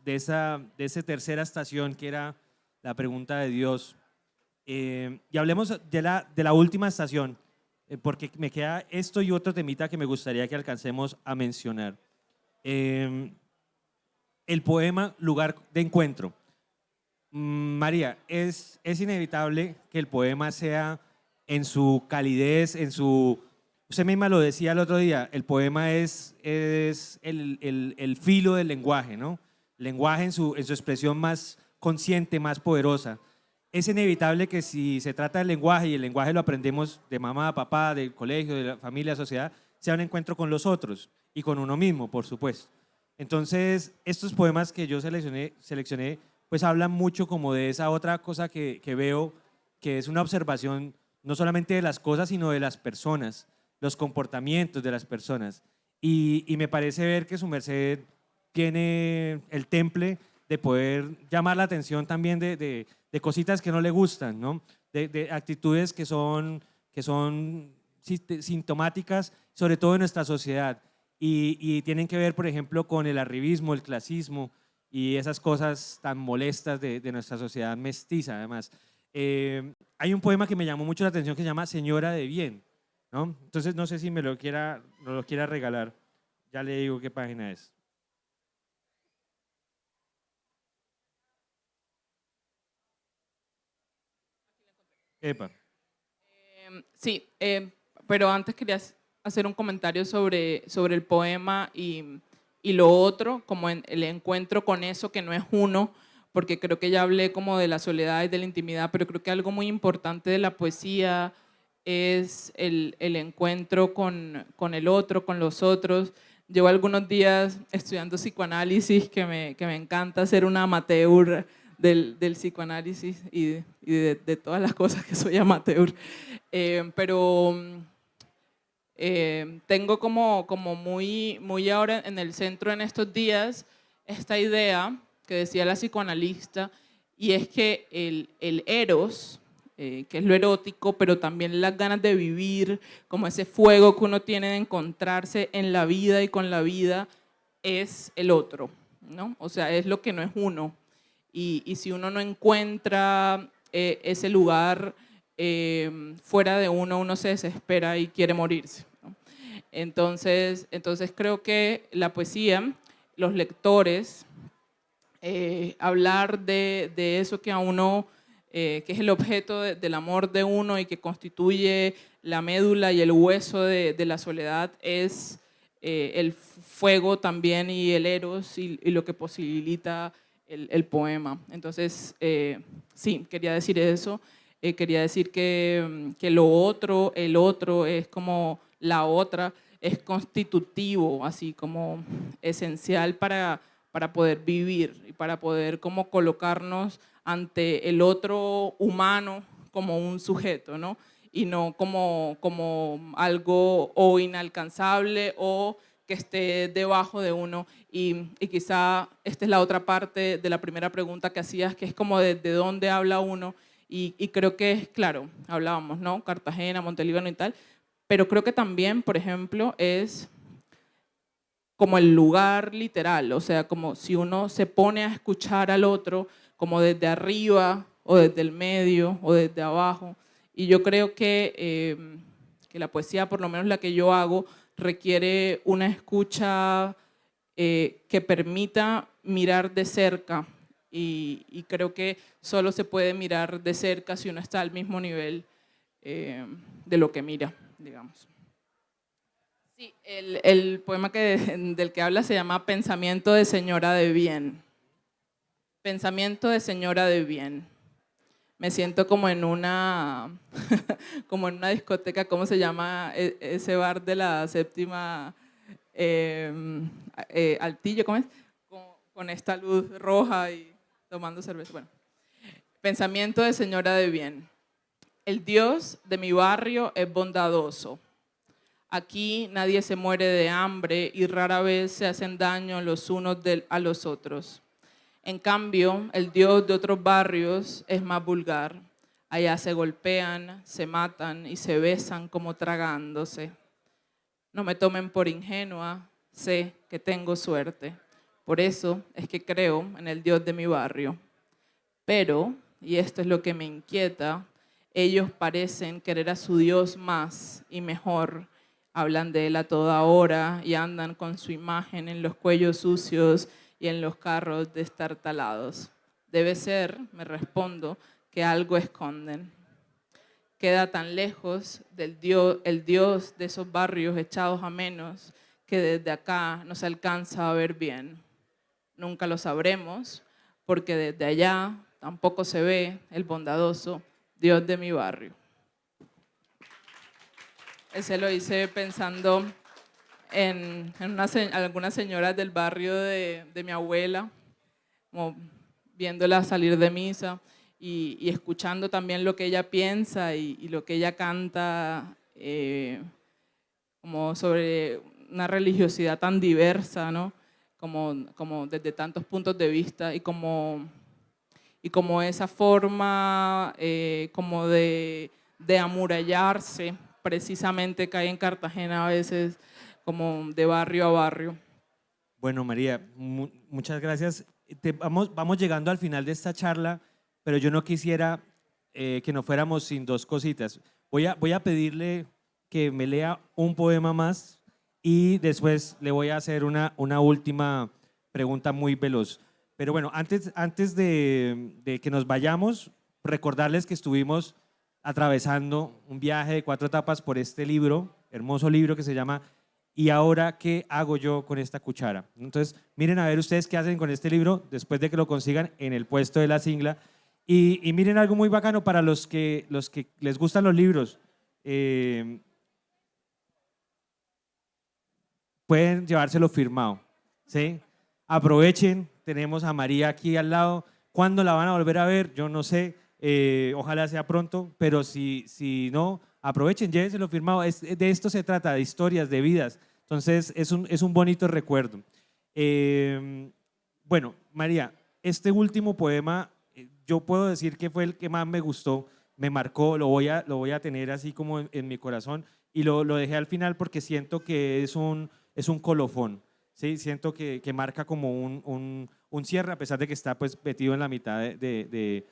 A: de esa tercera estación que era la pregunta de Dios. Y hablemos de la última estación, porque me queda esto y otro temita que me gustaría que alcancemos a mencionar. El poema Lugar de Encuentro. María, es inevitable que el poema sea en su calidez, en su... Usted misma lo decía el otro día, el poema es el filo del lenguaje, ¿no? El lenguaje en su expresión más consciente, más poderosa. Es inevitable que si se trata del lenguaje, y el lenguaje lo aprendemos de mamá, papá, del colegio, de la familia, de la sociedad, sea un encuentro con los otros y con uno mismo, por supuesto. Entonces, estos poemas que yo seleccioné pues hablan mucho como de esa otra cosa que veo, que es una observación no solamente de las cosas, sino de las personas, los comportamientos de las personas. Y me parece ver que su merced tiene el temple de poder llamar la atención también de cositas que no le gustan, ¿no? De actitudes que son sintomáticas, sobre todo en nuestra sociedad. Y tienen que ver, por ejemplo, con el arribismo, el clasismo, y esas cosas tan molestas de nuestra sociedad mestiza, además. Hay un poema que me llamó mucho la atención que se llama Señora de Bien, ¿no? Entonces, no sé si me lo quiera regalar. Ya le digo qué página es. Epa.
B: Sí, pero antes quería hacer un comentario sobre el poema y lo otro, como en el encuentro con eso que no es uno, porque creo que ya hablé como de la soledad y de la intimidad, pero creo que algo muy importante de la poesía es el encuentro con el otro, con los otros. Llevo algunos días estudiando psicoanálisis, que me encanta ser una amateur del psicoanálisis y de todas las cosas que soy amateur. Pero tengo como muy ahora en el centro en estos días esta idea que decía la psicoanalista, y es que el eros, que es lo erótico, pero también las ganas de vivir, como ese fuego que uno tiene de encontrarse en la vida y con la vida, es el otro, ¿no? O sea, es lo que no es uno. Y si uno no encuentra ese lugar fuera de uno, uno se desespera y quiere morirse, ¿no? Entonces creo que la poesía, los lectores, hablar de eso que a uno, que es el objeto del amor de uno y que constituye la médula y el hueso de la soledad, es el fuego también y el eros y lo que posibilita el poema. Entonces, sí, quería decir eso. Quería decir que lo otro, el otro, es como la otra, es constitutivo, así como esencial para poder vivir y para poder como colocarnos ante el otro humano como un sujeto, ¿no? Y no como algo o inalcanzable o que esté debajo de uno. Y quizá esta es la otra parte de la primera pregunta que hacías, que es como de dónde habla uno. Y creo que es, claro, hablábamos, ¿no? Cartagena, Montelíbano y tal, pero creo que también, por ejemplo, es como el lugar literal, o sea, como si uno se pone a escuchar al otro como desde arriba o desde el medio o desde abajo. Y yo creo que la poesía, por lo menos la que yo hago, requiere una escucha que permita mirar de cerca. Y creo que solo se puede mirar de cerca si uno está al mismo nivel de lo que mira, digamos. Sí, el poema del que habla se llama Pensamiento de Señora de Bien. Pensamiento de Señora de Bien. Me siento como en una, como en una discoteca, ¿cómo se llama ese bar de la séptima Altillo? ¿Cómo es? Con esta luz roja y tomando cerveza. Bueno, pensamiento de Señora de Bien. El Dios de mi barrio es bondadoso. Aquí nadie se muere de hambre y rara vez se hacen daño los unos a los otros. En cambio, el Dios de otros barrios es más vulgar. Allá se golpean, se matan y se besan como tragándose. No me tomen por ingenua, sé que tengo suerte. Por eso es que creo en el Dios de mi barrio. Pero, y esto es lo que me inquieta, ellos parecen querer a su Dios más y mejor. Hablan de él a toda hora y andan con su imagen en los cuellos sucios y en los carros destartalados. Debe ser, me respondo, que algo esconden. Queda tan lejos del Dios, el Dios de esos barrios echados a menos que desde acá no se alcanza a ver bien. Nunca lo sabremos porque desde allá tampoco se ve el bondadoso Dios de mi barrio. Ese lo hice pensando en algunas señoras del barrio de mi abuela, como viéndola salir de misa y escuchando también lo que ella piensa y lo que ella canta, como sobre una religiosidad tan diversa, ¿no? Como desde tantos puntos de vista y como esa forma como de amurallarse precisamente que hay en Cartagena a veces, como de barrio a barrio.
A: Bueno, María, muchas gracias. Vamos llegando al final de esta charla, pero yo no quisiera que nos fuéramos sin dos cositas. Voy a pedirle que me lea un poema más y después le voy a hacer una última pregunta muy veloz. Pero bueno, antes de que nos vayamos, recordarles que estuvimos atravesando un viaje de 4 etapas por este libro, hermoso libro que se llama ¿Y ahora qué hago yo con esta cuchara? Entonces, miren a ver ustedes qué hacen con este libro después de que lo consigan en el puesto de la Singla. Y miren algo muy bacano para los que les gustan los libros. Pueden llevárselo firmado, ¿sí? Aprovechen, tenemos a María aquí al lado. ¿Cuándo la van a volver a ver? Yo no sé, ojalá sea pronto, pero si no, aprovechen, llévenselo firmado. De esto se trata, de historias, de vidas. Entonces, es un bonito recuerdo. Bueno, María, este último poema, yo puedo decir que fue el que más me gustó, me marcó, lo voy a tener así como en mi corazón y lo dejé al final porque siento que es un colofón, ¿sí? Siento que marca como un cierre a pesar de que está pues metido en la mitad del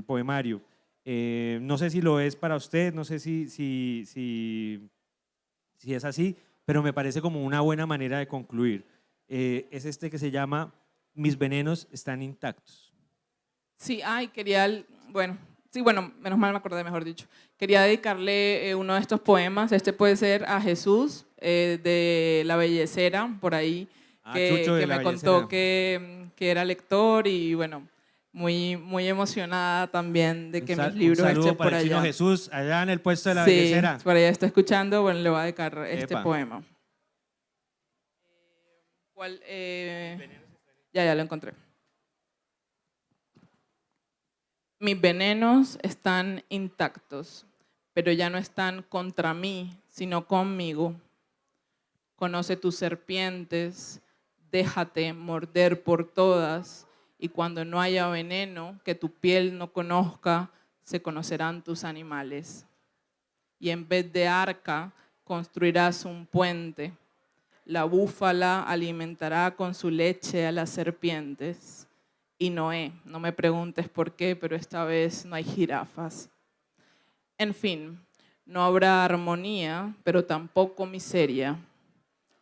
A: poemario. No sé si lo es para usted, no sé si es así, pero me parece como una buena manera de concluir. Es este que se llama Mis venenos están intactos.
B: Sí, bueno, sí, bueno, menos mal me acordé, mejor dicho. Quería dedicarle uno de estos poemas, este puede ser a Jesús, de La Bellecera, por ahí,
A: Chucho de
B: que
A: La
B: me
A: Bellecera.
B: contó que era lector y bueno, muy emocionada también de que mis
A: Un
B: libros
A: saludo
B: estén por
A: para el chino
B: allá.
A: Jesús, allá en el puesto de La
B: Sí,
A: Bellecera.
B: por allá está escuchando, bueno, le voy a dedicar este
A: Epa.
B: poema. ¿Cuál? Ya lo encontré. Mis venenos están intactos, pero ya no están contra mí, sino conmigo. Conoce tus serpientes, déjate morder por todas, y cuando no haya veneno que tu piel no conozca, se conocerán tus animales. Y en vez de arca, construirás un puente. La búfala alimentará con su leche a las serpientes. Y Noé, no me preguntes por qué, pero esta vez no hay jirafas. En fin, no habrá armonía, pero tampoco miseria.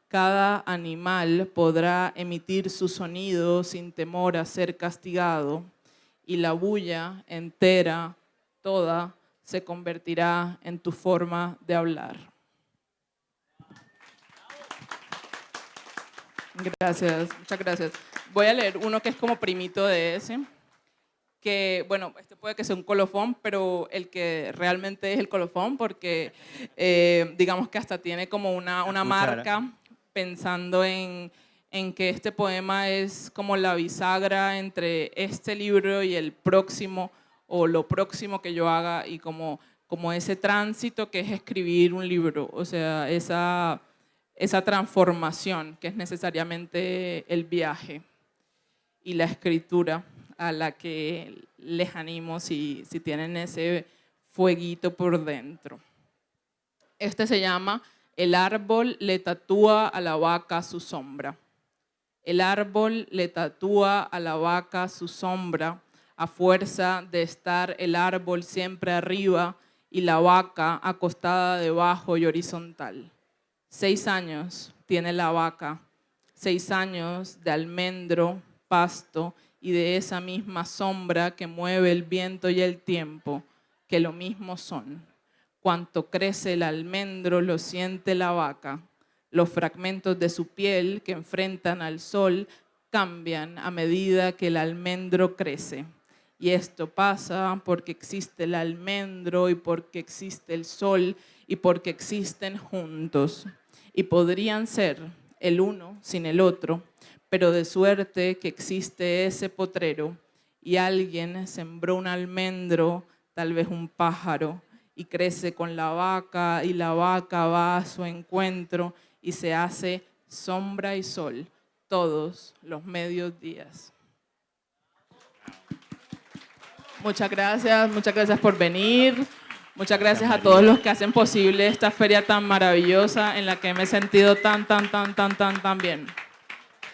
B: Cada animal podrá emitir su sonido sin temor a ser castigado, y la bulla entera, toda, se convertirá en tu forma de hablar. Gracias, muchas gracias. Voy a leer uno que es como primito de ese, que, bueno, este puede que sea un colofón, pero el que realmente es el colofón, porque digamos que hasta tiene como una marca, pensando en que este poema es como la bisagra entre este libro y el próximo, o lo próximo que yo haga, y como ese tránsito que es escribir un libro, o sea, esa transformación que es necesariamente el viaje y la escritura a la que les animo si tienen ese fueguito por dentro. Este se llama El árbol le tatúa a la vaca su sombra. El árbol le tatúa a la vaca su sombra a fuerza de estar el árbol siempre arriba y la vaca acostada debajo y horizontal. 6 años tiene la vaca, 6 años de almendro, pasto y de esa misma sombra que mueve el viento y el tiempo, que lo mismo son. Cuanto crece el almendro lo siente la vaca. Los fragmentos de su piel que enfrentan al sol cambian a medida que el almendro crece. Y esto pasa porque existe el almendro y porque existe el sol y porque existen juntos. Y podrían ser el uno sin el otro, pero de suerte que existe ese potrero y alguien sembró un almendro, tal vez un pájaro, y crece con la vaca y la vaca va a su encuentro y se hace sombra y sol todos los mediodías. Muchas gracias por venir. Muchas gracias a todos los que hacen posible esta feria tan maravillosa en la que me he sentido tan bien.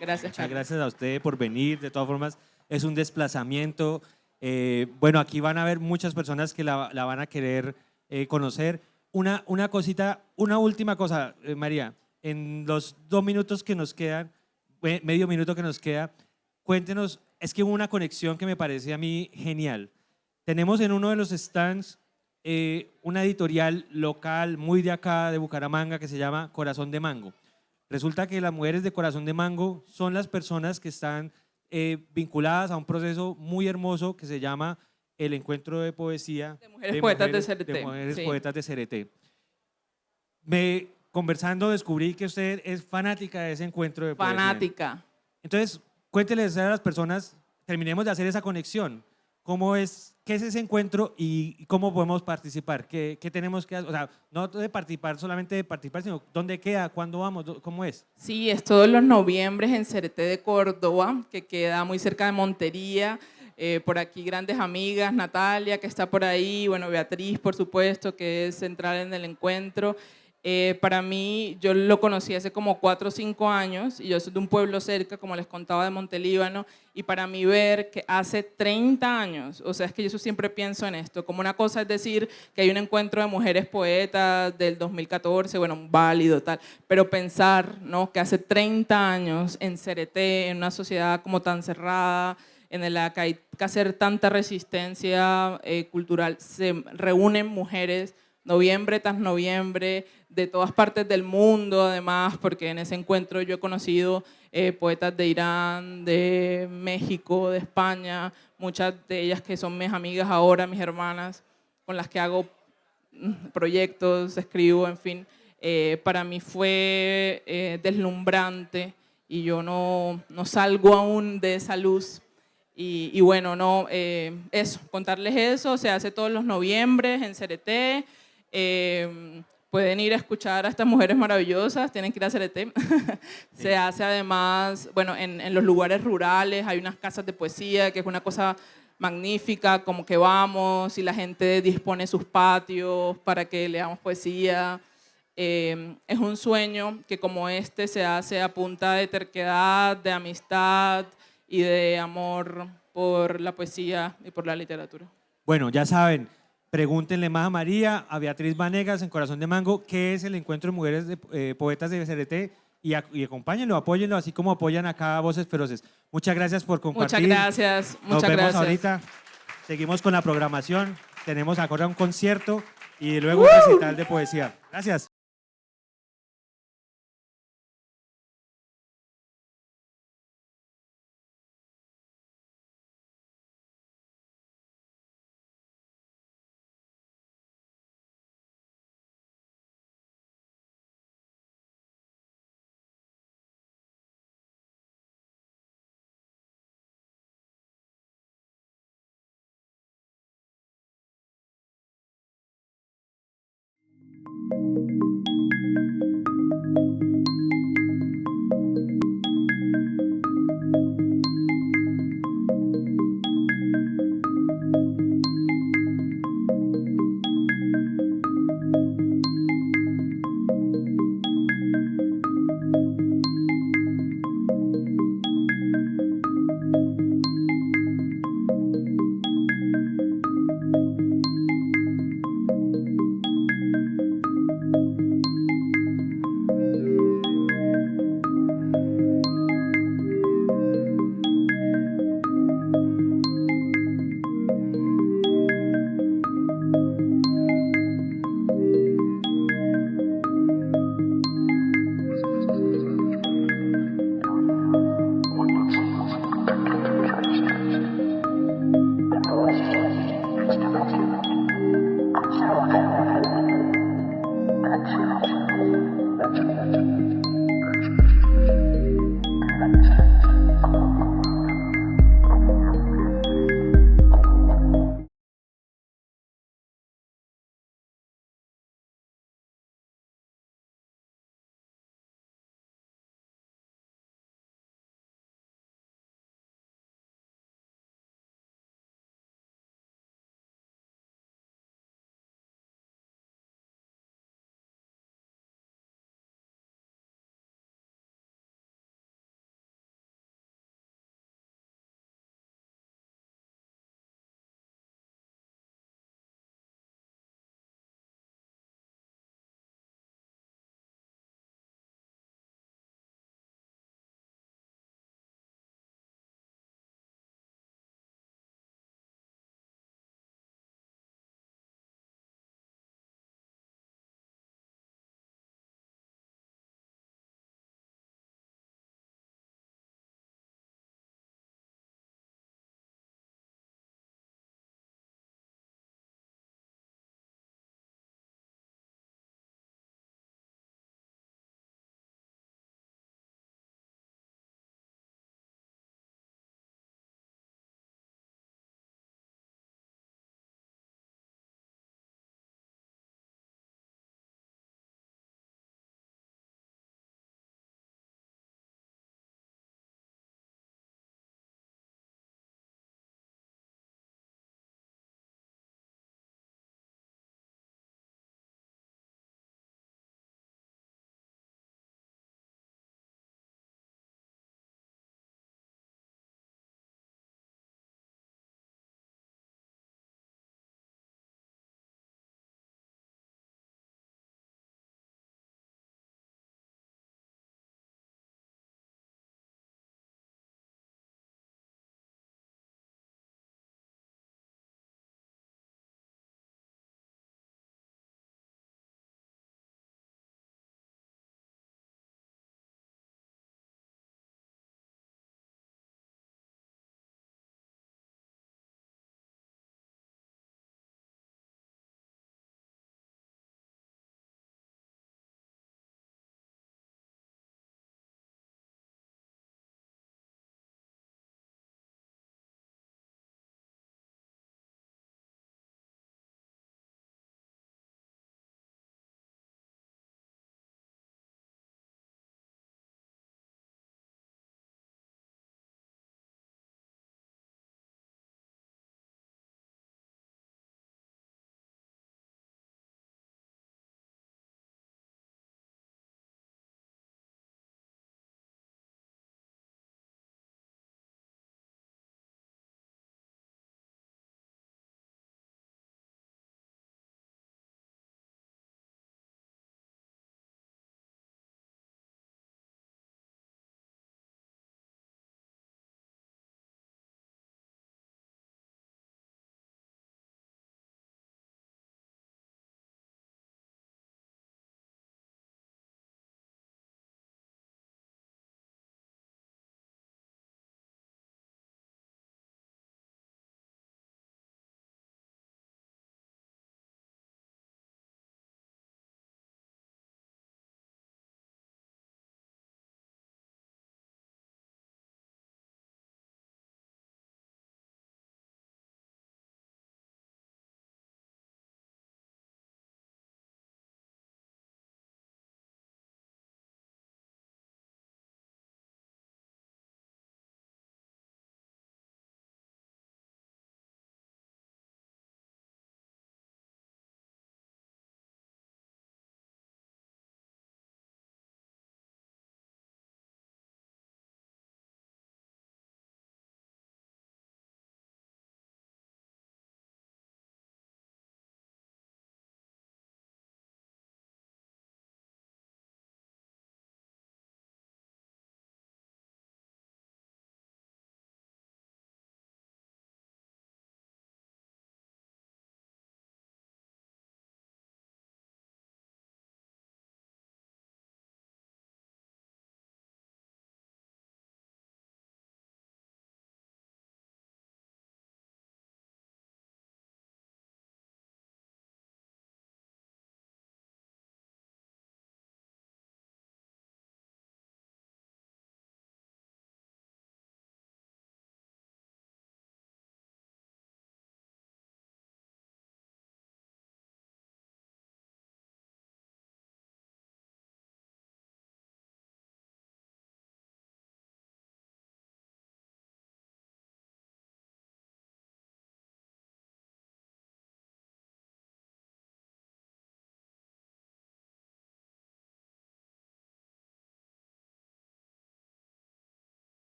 B: Gracias,
A: Muchas
B: Carlos.
A: gracias a usted por venir. De todas formas, es un desplazamiento. Bueno, aquí van a haber muchas personas que la van a querer conocer. Una cosita, una última cosa, María. En los 2 minutos que nos quedan, medio minuto que nos queda, cuéntenos, es que hubo una conexión que me parece a mí genial. Tenemos en uno de los stands una editorial local muy de acá, de Bucaramanga, que se llama Corazón de Mango. Resulta que las mujeres de Corazón de Mango son las personas que están vinculadas a un proceso muy hermoso que se llama el Encuentro de Poesía
B: De mujeres poetas de CRT.
A: de mujeres
B: Sí.
A: poetas de CRT. Conversando descubrí que usted es fanática de ese encuentro de poesía.
B: Fanática.
A: Entonces, cuénteles a las personas, terminemos de hacer esa conexión. ¿Qué es ese encuentro y cómo podemos participar? ¿Qué tenemos que hacer? O sea, no de participar, solamente de participar, sino dónde queda, cuándo vamos, cómo es.
B: Sí, es todos los noviembres en CRT de Córdoba, que queda muy cerca de Montería. Por aquí grandes amigas, Natalia, que está por ahí, bueno, Beatriz, por supuesto, que es central en el encuentro. Para mí, yo lo conocí hace como 4 o 5 años, y yo soy de un pueblo cerca, como les contaba, de Montelíbano, y para mí ver que hace 30 años, o sea, es que yo siempre pienso en esto, como una cosa es decir que hay un encuentro de mujeres poetas del 2014, bueno, válido, tal, pero pensar, ¿no?, que hace 30 años en CRT, en una sociedad como tan cerrada, en la que hay que hacer tanta resistencia cultural, se reúnen mujeres noviembre tras noviembre, de todas partes del mundo, además, porque en ese encuentro yo he conocido poetas de Irán, de México, de España, muchas de ellas que son mis amigas ahora, mis hermanas, con las que hago proyectos, escribo, en fin. Para mí fue deslumbrante y yo no salgo aún de esa luz. Y bueno, no, eso, contarles eso, se hace todos los noviembres en CRT. Pueden ir a escuchar a estas mujeres maravillosas, tienen que ir a CRT.
A: Sí.
B: Se hace además, bueno, en los lugares rurales hay unas casas de poesía, que es una cosa magnífica, como que vamos y la gente dispone sus patios para que leamos poesía. Es un sueño que como este se hace a punta de terquedad, de amistad y de amor por la poesía y por la literatura.
A: Bueno, ya saben, pregúntenle más a María, a Beatriz Vanegas en Corazón de Mango, qué es el Encuentro de Mujeres Poetas de CRT y acompáñenlo, apóyenlo, así como apoyan acá a Voces Feroces. Muchas gracias por compartir.
B: Muchas gracias.
A: Nos vemos ahorita. Seguimos con la programación. Tenemos ahora un concierto y luego un recital de poesía. Gracias.